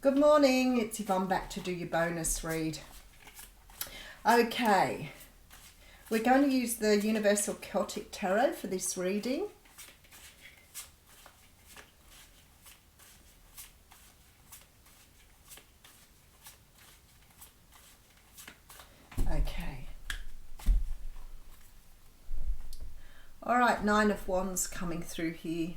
Good morning, it's Yvonne back to do your bonus read. Okay, we're going to use the Universal Celtic Tarot for this reading. Okay. Alright, Nine of Wands coming through here.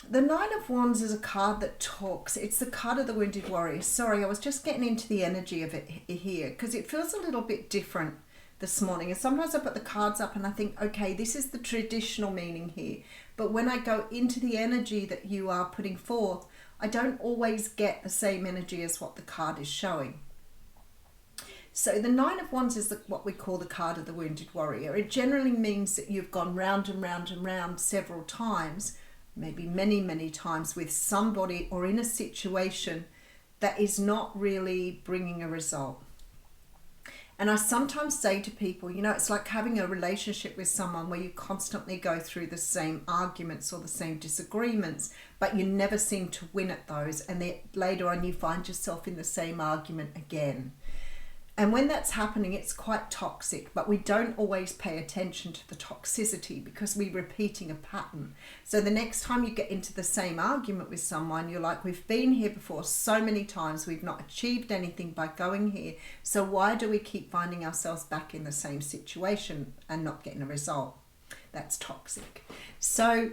The Nine of Wands is a card that talks. It's the card of the Wounded Warrior. Sorry, I was just getting into the energy of it here because it feels a little bit different this morning. And sometimes I put the cards up and I think, okay, this is the traditional meaning here. But when I go into the energy that you are putting forth, I don't always get the same energy as what the card is showing. So the Nine of Wands is what we call the card of the Wounded Warrior. It generally means that you've gone round and round and round several times, maybe many, many times with somebody or in a situation that is not really bringing a result. And I sometimes say to people, you know, it's like having a relationship with someone where you constantly go through the same arguments or the same disagreements, but you never seem to win at those. And then later on you find yourself in the same argument again. And when that's happening, it's quite toxic, but we don't always pay attention to the toxicity because we're repeating a pattern. So the next time you get into the same argument with someone, you're like, we've been here before so many times, we've not achieved anything by going here. So why do we keep finding ourselves back in the same situation and not getting a result? That's toxic. So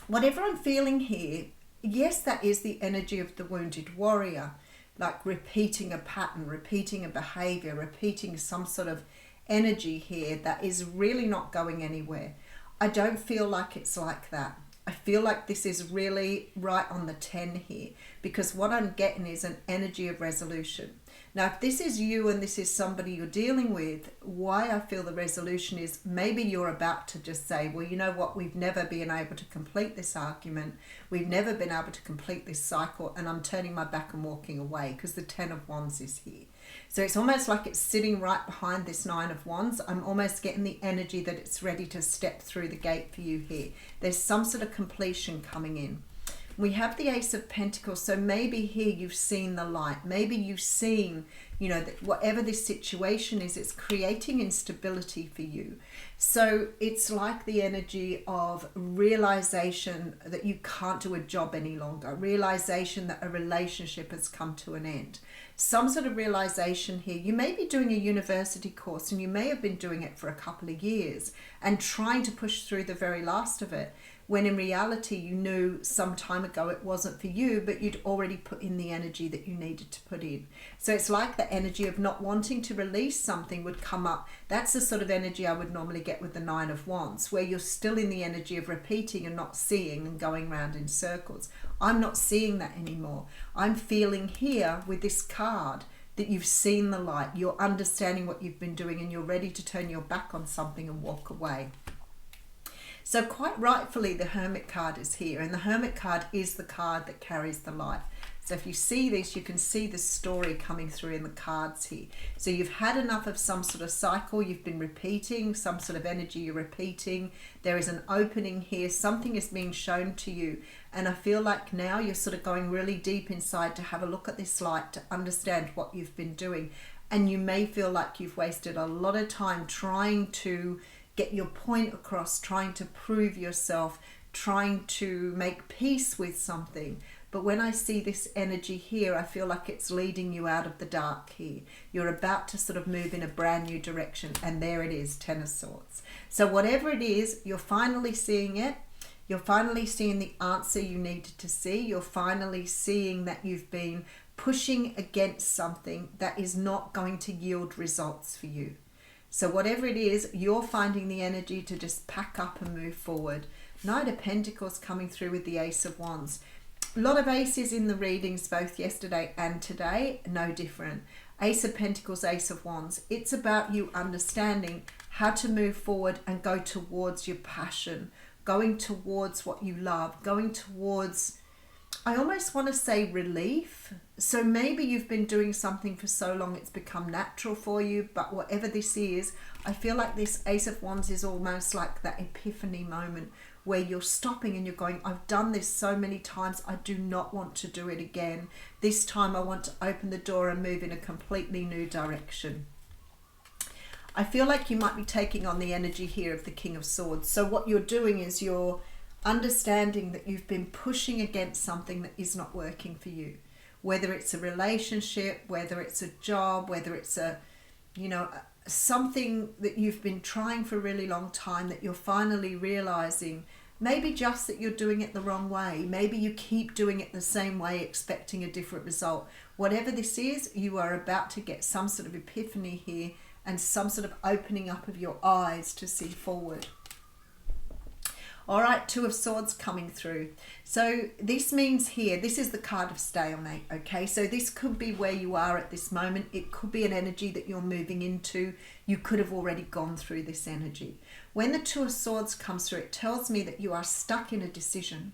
whatever I'm feeling here, yes, that is the energy of the Wounded Warrior. Like repeating a pattern, repeating a behavior, repeating some sort of energy here that is really not going anywhere. I don't feel like it's like that. I feel like this is really right on the 10 here because what I'm getting is an energy of resolution. Now, if this is you and this is somebody you're dealing with, why I feel the resolution is maybe you're about to just say, well, you know what, we've never been able to complete this argument. We've never been able to complete this cycle and I'm turning my back and walking away because the 10 of Wands is here. So it's almost like it's sitting right behind this Nine of Wands. I'm almost getting the energy that it's ready to step through the gate for you here. There's some sort of completion coming in. We have the Ace of Pentacles, so maybe here you've seen the light. Maybe you've seen, you know, that whatever this situation is, it's creating instability for you. So it's like the energy of realization that you can't do a job any longer, realization that a relationship has come to an end. Some sort of realization here. You may be doing a university course and you may have been doing it for a couple of years and trying to push through the very last of it, when in reality you knew some time ago it wasn't for you, but you'd already put in the energy that you needed to put in. So it's like the energy of not wanting to release something would come up. That's the sort of energy I would normally get with the Nine of Wands, where you're still in the energy of repeating and not seeing and going round in circles. I'm not seeing that anymore. I'm feeling here with this card that you've seen the light, you're understanding what you've been doing and you're ready to turn your back on something and walk away. So quite rightfully the Hermit card is here, and the Hermit card is the card that carries the light. So if you see this, you can see the story coming through in the cards here. So you've had enough of some sort of cycle, you've been repeating, some sort of energy you're repeating. There is an opening here, something is being shown to you. And I feel like now you're sort of going really deep inside to have a look at this light, to understand what you've been doing. And you may feel like you've wasted a lot of time trying to get your point across, trying to prove yourself, trying to make peace with something. But when I see this energy here, I feel like it's leading you out of the dark here. You're about to sort of move in a brand new direction, and there it is, 10 of Swords. So whatever it is, you're finally seeing it. You're finally seeing the answer you needed to see. You're finally seeing that you've been pushing against something that is not going to yield results for you. So whatever it is, you're finding the energy to just pack up and move forward. Knight of Pentacles coming through with the Ace of Wands. A lot of aces in the readings both yesterday and today, no different. Ace of Pentacles, Ace of Wands. It's about you understanding how to move forward and go towards your passion, going towards what you love, going towards, I almost want to say, relief. So maybe you've been doing something for so long it's become natural for you, but whatever this is, I feel like this Ace of Wands is almost like that epiphany moment where you're stopping and you're going, I've done this so many times, I do not want to do it again. This time I want to open the door and move in a completely new direction. I feel like you might be taking on the energy here of the King of Swords. So what you're doing is you're understanding that you've been pushing against something that is not working for you. Whether it's a relationship, whether it's a job, whether it's a, you know, something that you've been trying for a really long time that you're finally realizing, maybe just that you're doing it the wrong way. Maybe you keep doing it the same way, expecting a different result. Whatever this is, you are about to get some sort of epiphany here and some sort of opening up of your eyes to see forward. All right, Two of Swords coming through. So this means here, this is the card of stalemate, okay? So this could be where you are at this moment. It could be an energy that you're moving into. You could have already gone through this energy. When the Two of Swords comes through, it tells me that you are stuck in a decision.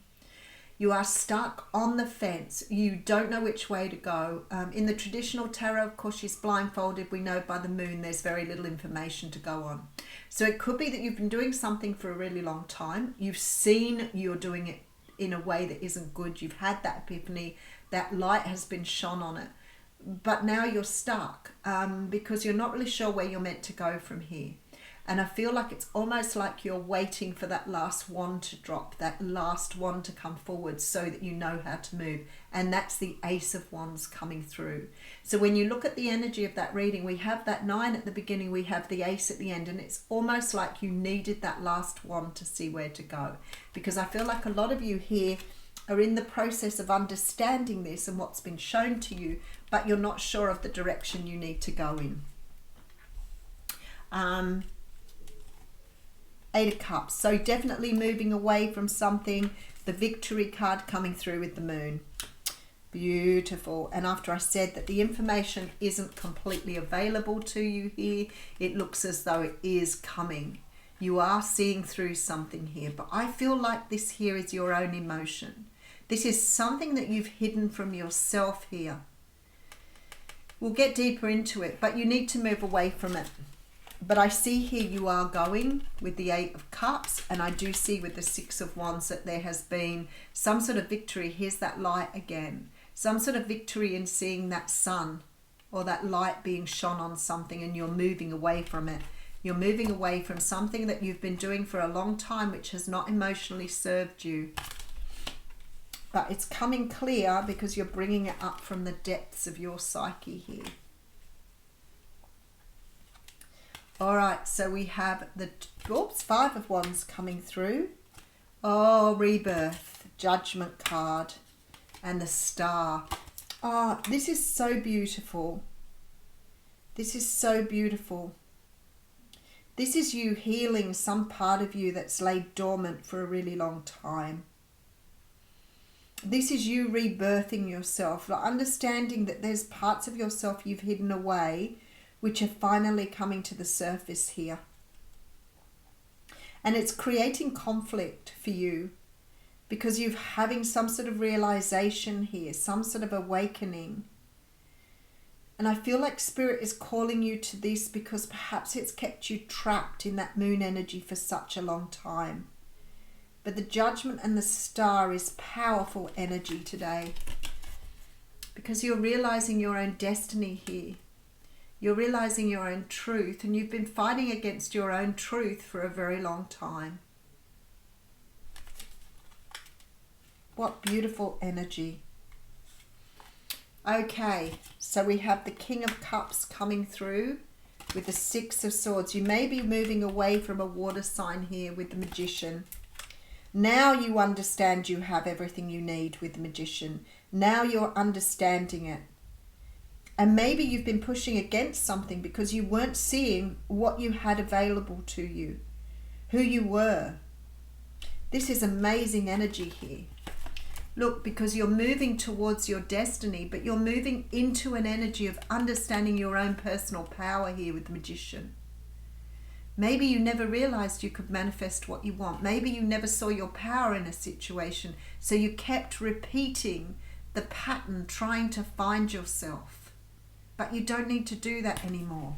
You are stuck on the fence. You don't know which way to go. In the traditional tarot, of course, she's blindfolded. We know by the moon there's very little information to go on. So it could be that you've been doing something for a really long time. You've seen you're doing it in a way that isn't good. You've had that epiphany. That light has been shone on it. But now you're stuck because you're not really sure where you're meant to go from here. And I feel like it's almost like you're waiting for that last wand to drop, that last wand to come forward so that you know how to move. And that's the Ace of Wands coming through. So when you look at the energy of that reading, we have that 9 at the beginning, we have the Ace at the end, and it's almost like you needed that last wand to see where to go. Because I feel like a lot of you here are in the process of understanding this and what's been shown to you, but you're not sure of the direction you need to go in. 8 of Cups. So definitely moving away from something. The Victory card coming through with the moon. Beautiful. And after I said that the information isn't completely available to you here, it looks as though it is coming. You are seeing through something here. But I feel like this here is your own emotion. This is something that you've hidden from yourself here. We'll get deeper into it, but you need to move away from it. But I see here you are going with the 8 of Cups, and I do see with the 6 of Wands that there has been some sort of victory. Here's that light again. Some sort of victory in seeing that sun or that light being shone on something, and you're moving away from it. You're moving away from something that you've been doing for a long time which has not emotionally served you. But it's coming clear because you're bringing it up from the depths of your psyche here. All right, so we have the 5 of Wands coming through. Oh, Rebirth, Judgment card, and the Star. Oh, this is so beautiful. This is so beautiful. This is you healing some part of you that's laid dormant for a really long time. This is you rebirthing yourself, like understanding that there's parts of yourself you've hidden away which are finally coming to the surface here. And it's creating conflict for you because you're having some sort of realization here, some sort of awakening. And I feel like Spirit is calling you to this because perhaps it's kept you trapped in that moon energy for such a long time. But the Judgment and the Star is powerful energy today because you're realizing your own destiny here. You're realizing your own truth, and you've been fighting against your own truth for a very long time. What beautiful energy. Okay, so we have the King of Cups coming through with the 6 of Swords. You may be moving away from a water sign here with the Magician. Now you understand you have everything you need with the Magician. Now you're understanding it. And maybe you've been pushing against something because you weren't seeing what you had available to you, who you were. This is amazing energy here. Look, because you're moving towards your destiny, but you're moving into an energy of understanding your own personal power here with the Magician. Maybe you never realized you could manifest what you want. Maybe you never saw your power in a situation, so you kept repeating the pattern, trying to find yourself. But you don't need to do that anymore.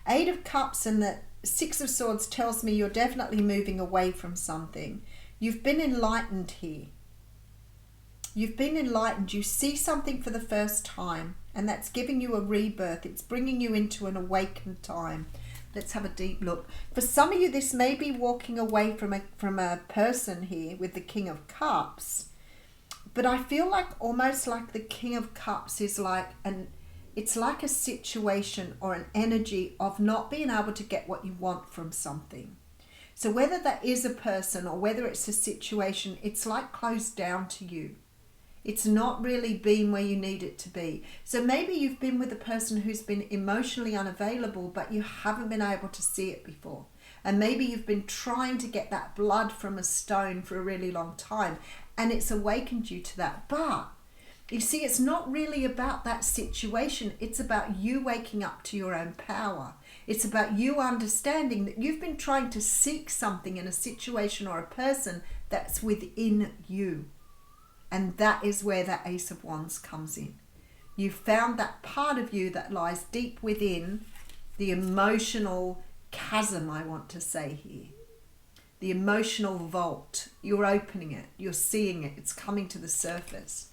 8 of Cups and the Six of Swords tells me you're definitely moving away from something. You've been enlightened here. You've been enlightened. You see something for the first time, and that's giving you a rebirth. It's bringing you into an awakened time. Let's have a deep look. For some of you, this may be walking away from a person here with the King of Cups. But I feel like almost like the King of Cups is like it's like a situation or an energy of not being able to get what you want from something. So whether that is a person or whether it's a situation, it's like closed down to you. It's not really been where you need it to be. So maybe you've been with a person who's been emotionally unavailable, but you haven't been able to see it before. And maybe you've been trying to get that blood from a stone for a really long time, and it's awakened you to that. But you see, it's not really about that situation. It's about you waking up to your own power. It's about you understanding that you've been trying to seek something in a situation or a person that's within you. And that is where that Ace of Wands comes in. You found that part of you that lies deep within the emotional chasm, I want to say here. The emotional vault. You're opening it. You're seeing it. It's coming to the surface.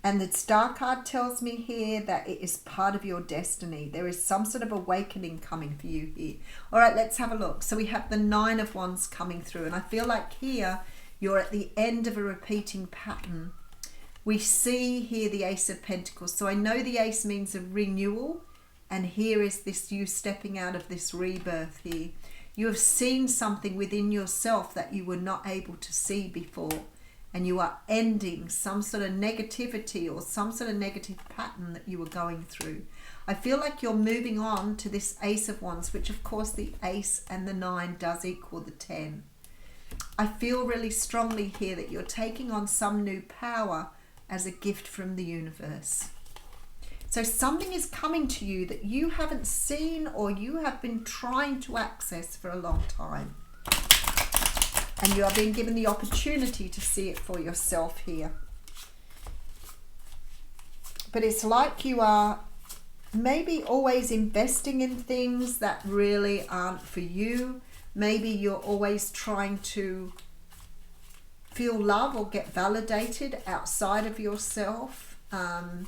And the Star card tells me here that it is part of your destiny. There is some sort of awakening coming for you here. All right, let's have a look. So we have the Nine of Wands coming through. And I feel like here you're at the end of a repeating pattern. We see here the Ace of Pentacles. So I know the Ace means a renewal. And here is this you stepping out of this rebirth here. You have seen something within yourself that you were not able to see before. And you are ending some sort of negativity or some sort of negative pattern that you were going through. I feel like you're moving on to this Ace of Wands, which of course the Ace and the 9 does equal the 10. I feel really strongly here that you're taking on some new power as a gift from the universe. So something is coming to you that you haven't seen or you have been trying to access for a long time. And you are being given the opportunity to see it for yourself here. But it's like you are maybe always investing in things that really aren't for you. Maybe you're always trying to feel love or get validated outside of yourself. But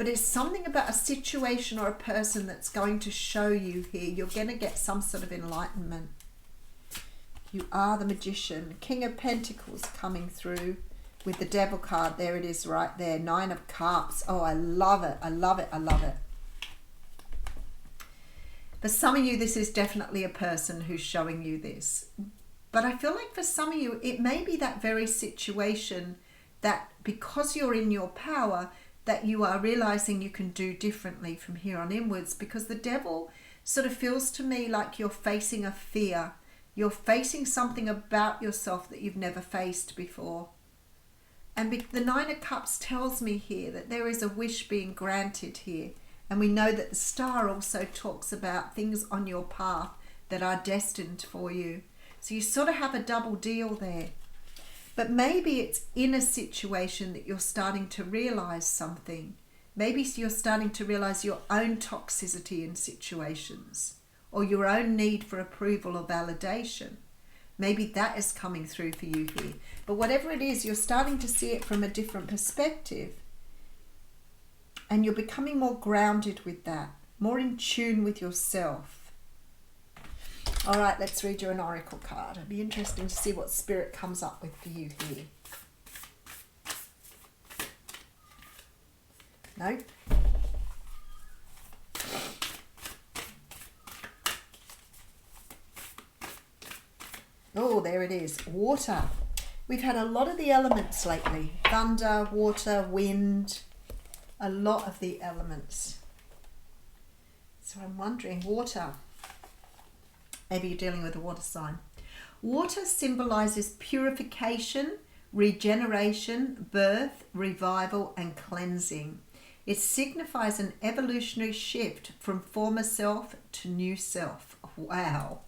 it's something about a situation or a person that's going to show you here. You're going to get some sort of enlightenment. You are the Magician. King of Pentacles coming through with the Devil card. There it is right there. 9 of Cups. Oh, I love it. I love it. I love it. For some of you, this is definitely a person who's showing you this. But I feel like for some of you, it may be that very situation that because you're in your power, that you are realizing you can do differently from here on inwards. Because the Devil sort of feels to me like you're facing a fear. You're facing something about yourself that you've never faced before. And the 9 of Cups tells me here that there is a wish being granted here. And we know that the Star also talks about things on your path that are destined for you. So you sort of have a double deal there. But maybe it's in a situation that you're starting to realize something. Maybe you're starting to realize your own toxicity in situations, or your own need for approval or validation. Maybe that is coming through for you here. But whatever it is, you're starting to see it from a different perspective. And you're becoming more grounded with that, more in tune with yourself. All right, let's read you an oracle card. It'll be interesting to see what Spirit comes up with for you here. No? Oh, there it is. Water. We've had a lot of the elements lately. Thunder, water, wind. A lot of the elements. So I'm wondering, water. Maybe you're dealing with a water sign. Water symbolizes purification, regeneration, birth, revival, and cleansing. It signifies an evolutionary shift from former self to new self. Wow.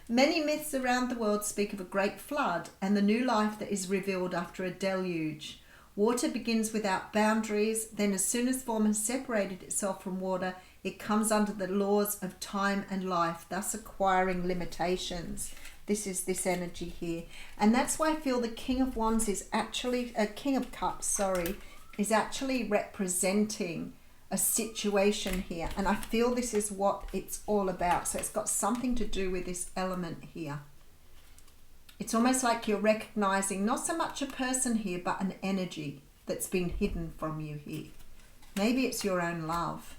Many myths around the world speak of a great flood and the new life that is revealed after a deluge. Water begins without boundaries, then as soon as form has separated itself from water, It comes under the laws of time and life, thus acquiring limitations. This is this energy here. And that's why I feel the King of Wands is actually, King of Cups, sorry, is actually representing a situation here. And I feel this is what it's all about. So it's got something to do with this element here. It's almost like you're recognizing not so much a person here, but an energy that's been hidden from you here. Maybe it's your own love.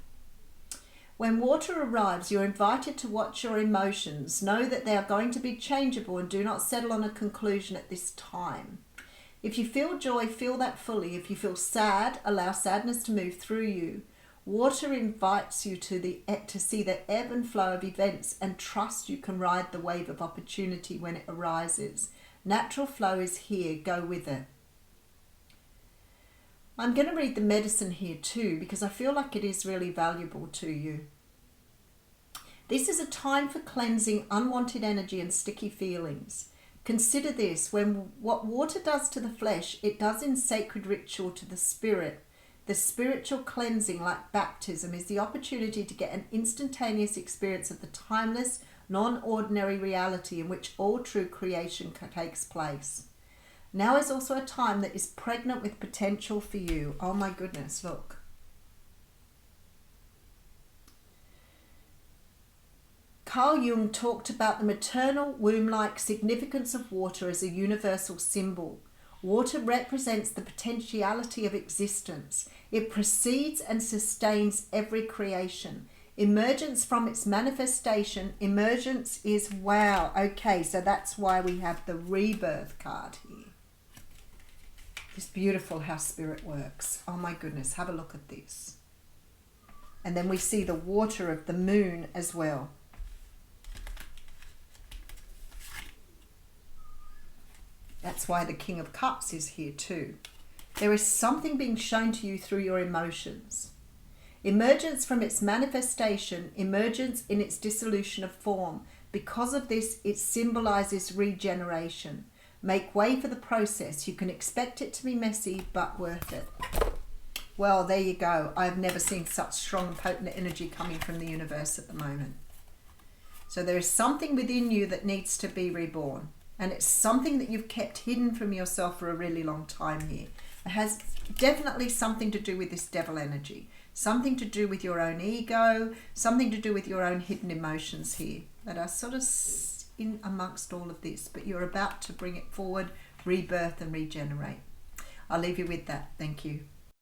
When water arrives, you're invited to watch your emotions. Know that they are going to be changeable and do not settle on a conclusion at this time. If you feel joy, feel that fully. If you feel sad, allow sadness to move through you. Water invites you to see the ebb and flow of events and trust you can ride the wave of opportunity when it arises. Natural flow is here. Go with it. I'm going to read the medicine here too, because I feel like it is really valuable to you. This is a time for cleansing unwanted energy and sticky feelings. Consider this: when what water does to the flesh, it does in sacred ritual to the spirit. The spiritual cleansing, like baptism, is the opportunity to get an instantaneous experience of the timeless, non-ordinary reality in which all true creation takes place. Now is also a time that is pregnant with potential for you. Oh my goodness, look. Carl Jung talked about the maternal womb-like significance of water as a universal symbol. Water represents the potentiality of existence. It precedes and sustains every creation. Emergence from its manifestation. Emergence is, wow, okay, so that's why we have the rebirth card here. It's beautiful how spirit works. Oh my goodness, have a look at this. And then we see the water of the moon as well. That's why the King of Cups is here too. There is something being shown to you through your emotions. Emergence from its manifestation, emergence in its dissolution of form. Because of this, it symbolizes regeneration. Make way for the process. You can expect it to be messy, but worth it. Well, there you go. I've never seen such strong and potent energy coming from the universe at the moment. So there is something within you that needs to be reborn. And it's something that you've kept hidden from yourself for a really long time here. It has definitely something to do with this devil energy. Something to do with your own ego. Something to do with your own hidden emotions here that are sort of in amongst all of this, but you're about to bring it forward, rebirth and regenerate. I'll leave you with that. Thank you.